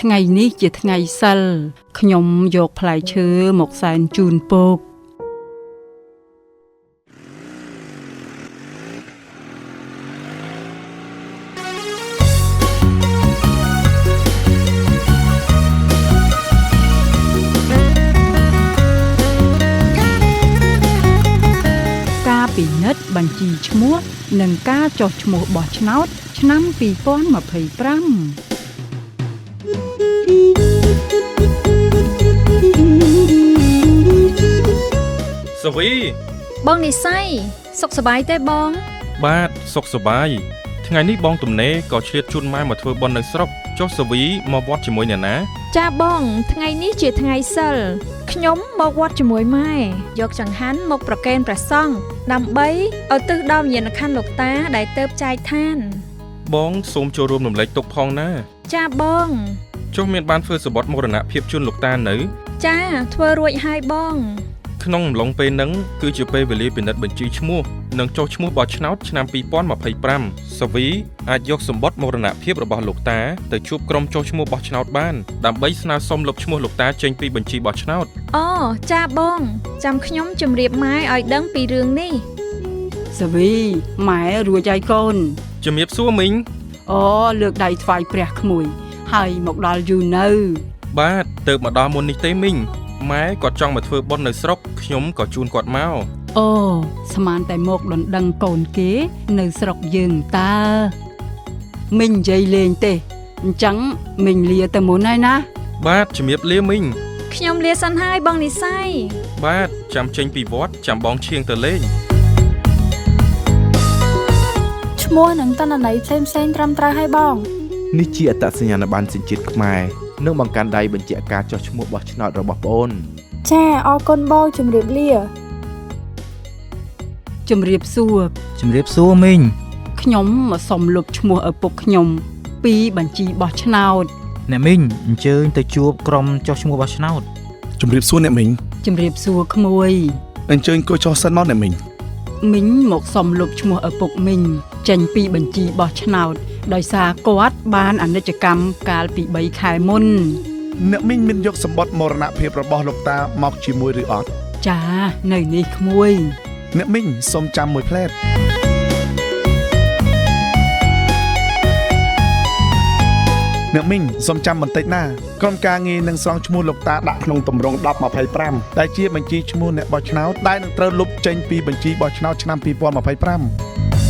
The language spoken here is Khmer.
ថ្ងៃនេះជាថ្ងៃសិលខ្ញុំយកផ្លែឈើមកសែនជូនពកការពិនិត្យបញ្ជីឈ្មោះនិងការចុះឈ្មោះបោះឆ្នោតឆ្នាំ2025សវីបងនិស័យសុខសប្បាយទេបងបាទសុខសប្បាយថ្ងៃនេះបងទំនេរក៏ឆ្លៀតជូនម៉ែមកធ្វើបុណ្យនៅស្រុកចុះសវីមកវត្តជាមួយអ្នកណាចាបងថ្ងៃនេះជាថ្ងៃសិលខ្ញុំមកវត្តជាមួយម៉ែយកចង្ហាន់មកប្រគេនព្រះសង្ឃដើម្បីឲ្យទិសដល់វិញ្ញាណក្ខន្ធលោកតាដែលទៅចែកឋានបងសូមចូលរួមរំលែកទុក្ខផងណាចាបង ចុះមានបានធ្វើសបុតមរណភាពជូនលោកតានៅចាធ្វើរួចហើយបងក្នុងអំឡុងពេលហ្នឹងគឺជាពេលវេលាពិនិត្យបញ្ជីឈ្មោះនិងចុះឈ្មោះបោះឆ្នោតឆ្នាំ2025សវីអាចយកសម្បត្តិមរណភាពរបស់លោកតាទៅជួបក្រុមចុះឈ្មោះបោះឆ្នោតបានដើម្បីស្នើសុំលុបឈ្មោះលោកតាចេញពីបញ្ជីបោះឆ្នោតអូចាបងចាំខ្ញុំជម្រាបម៉ែឲ្យដឹងពីរឿងនេះសវីម៉ែរួចហើយកូនជម្រាបសួរមីងអូលើកដៃថ្វាយព្រះក្មួយហើយមកដល់យូរនៅបាទទៅមកដល់មុននេះទេមីងម៉ែគាត់ចង់មកធ្វើបុណ្យនៅស្រុកខ្ញុំក៏ជូនគាត់មកអូស្មានតែមកដណ្ដឹងកូនគេនៅស្រុកយើងតើមីងនិយាយលេងទេអញ្ចឹងមីងលាទៅមុនហើយណាបាទជំរាបលាមីងខ្ញុំលាសិនហើយបងនិស័យបាទចាំចេញពីវត្តចាំបងឈៀងទៅលេងឈ្មោះនិងតនន័យផ្សេងត្រឹមត្រូវហើយបងនេះជាអត្តសញ្ញាណប័ណ្ណសញ្ជាតិខ្មែរនិងបង្កាន់ដៃបញ្ជាក់ការចុះឈ្មោះបោះឆ្នោតរបស់ប្អូនចាអរគុណបងជំរាបលាជំរាបសួរមីងខ្ញុំមកសុំលុបឈ្មោះឪពុកខ្ញុំពីបញ្ជីបោះឆ្នោតអ្នកមីងអញ្ជើញទៅជួបក្រុមចុះឈ្មោះបោះឆ្នោតជំរាបសួរអ្នកមីងជំរាបសួរក្មួយអញ្ជើញគួរចុះសិនមកអ្នកមីងមីងមកសុំលុបឈ្មោះឪពុកមីងចេញពីបញ្ជីបោះឆ្នោតដោយសារគាត់បានអនិច្ចកម្មកាលពី3ខែមុនអ្នកមីងមានយកសម្បត្តិមរណភាពរបស់លោកតាមកជាមួយឬអត់ចានៅនេះក្មួយអ្នកមីងសូមចាំមួយផ្លែតអ្នកមីងសូមចាំបន្តិចណាក្រុមការងារនឹងស្រង់ឈ្មោះលោកតាដាក់ក្នុងទម្រង់1025ដែលជាបញ្ជីឈ្មោះអ្នកបោះឆ្នោតដែលនឹងត្រូវលុបចេញពីបញ្ជីបោះឆ្នោតឆ្នាំ2025